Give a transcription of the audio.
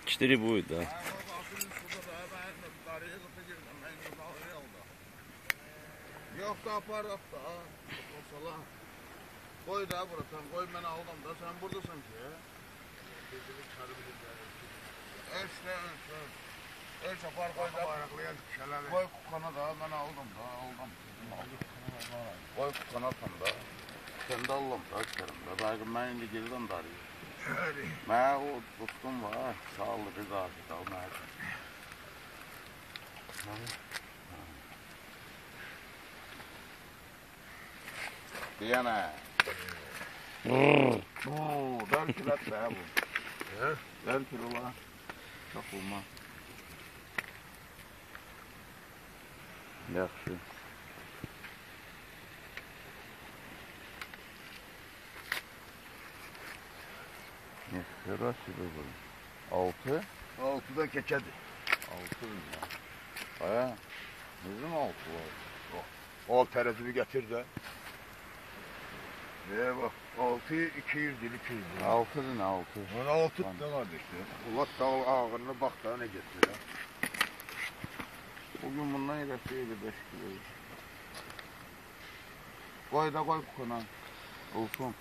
İşleri buydu ha. Yok da aparat da. Koy da burası. Koy ben aldım da sen buradasın ki. Ölç apar koy da. Koy kukana da ben aldım da. Koy kukana tam da. Sen de aldım da. Belki ben indi girdim da arıyor. Ben o tuttum var. Sağlı bir daha bir daha. Diyene. Belki de bu. Belki de var. Çok olmaz. Yaxşı. Ne sırası bu? 6? 6'da keçedi. 6 ya. Baya. Bizim 6 var. Al terazimi getir de. Bak 6'yı 200 değil 200 değil. 6 ne 6? Bana 6 da vardı işte. Allah sağ ağırına bak da ne getiriyor. Bugün bundan yedəsiydi 5 kilo. Koy da koy kukuna. Olsun.